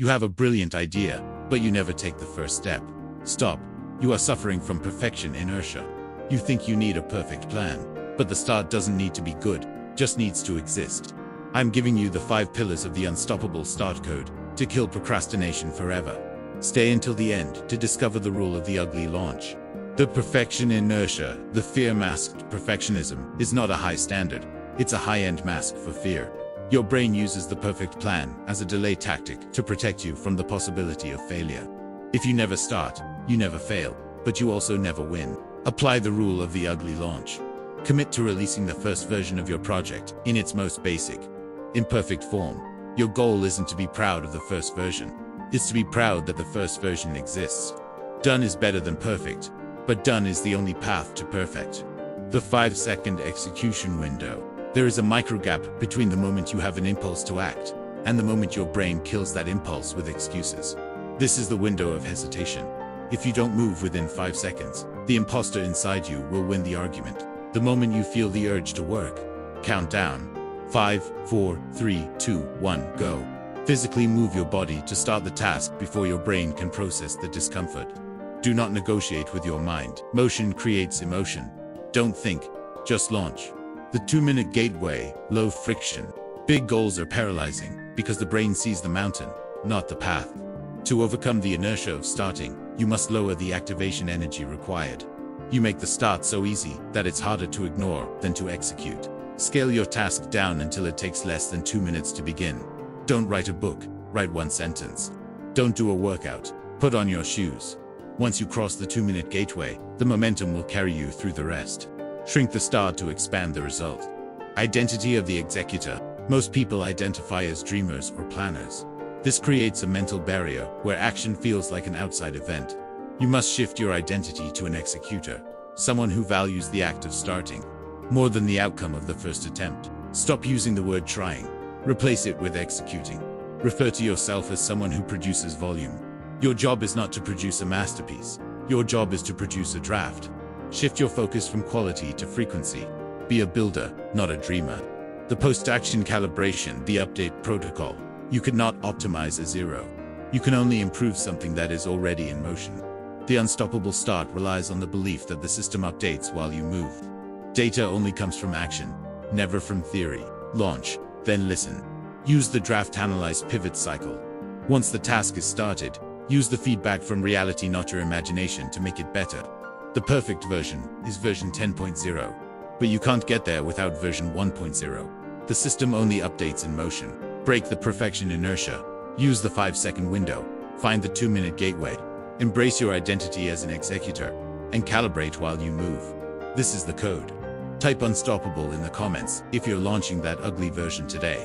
You have a brilliant idea, but you never take the first step. Stop. You are suffering from perfection inertia. You think you need a perfect plan, but the start doesn't need to be good, just needs to exist. I'm giving you the 5 pillars of the unstoppable start code to kill procrastination forever. Stay until the end to discover the rule of the ugly launch. The perfection inertia, the fear-masked perfectionism, is not a high standard. It's a high-end mask for fear. Your brain uses the perfect plan as a delay tactic to protect you from the possibility of failure. If you never start, you never fail, but you also never win. Apply the rule of the ugly launch. Commit to releasing the first version of your project in its most basic, imperfect form. Your goal isn't to be proud of the first version. It's to be proud that the first version exists. Done is better than perfect, but done is the only path to perfect. The 5-second execution window. There is a micro gap between the moment you have an impulse to act and the moment your brain kills that impulse with excuses. This is the window of hesitation. If you don't move within 5 seconds, the imposter inside you will win the argument. The moment you feel the urge to work, count down. 5, 4, 3, 2, 1, go. Physically move your body to start the task before your brain can process the discomfort. Do not negotiate with your mind. Motion creates emotion. Don't think, just launch. The 2-minute gateway, low friction. Big goals are paralyzing because the brain sees the mountain, not the path. To overcome the inertia of starting, you must lower the activation energy required. You make the start so easy that it's harder to ignore than to execute. Scale your task down until it takes less than 2 minutes to begin. Don't write a book, write 1 sentence. Don't do a workout, put on your shoes. Once you cross the 2-minute gateway, the momentum will carry you through the rest. Shrink the start to expand the result. Identity of the executor. Most people identify as dreamers or planners. This creates a mental barrier where action feels like an outside event. You must shift your identity to an executor, someone who values the act of starting more than the outcome of the first attempt. Stop using the word trying. Replace it with executing. Refer to yourself as someone who produces volume. Your job is not to produce a masterpiece. Your job is to produce a draft. Shift your focus from quality to frequency. Be a builder, not a dreamer. The post-action calibration, the update protocol. You cannot optimize a zero. You can only improve something that is already in motion. The unstoppable start relies on the belief that the system updates while you move. Data only comes from action, never from theory. Launch, then listen. Use the draft analyze pivot cycle. Once the task is started, use the feedback from reality, not your imagination, to make it better. The perfect version is version 10.0, but you can't get there without version 1.0. The system only updates in motion. Break the perfection inertia. Use the 5-second window. Find the 2-minute gateway. Embrace your identity as an executor and calibrate while you move. This is the code. Type unstoppable in the comments if you're launching that ugly version today.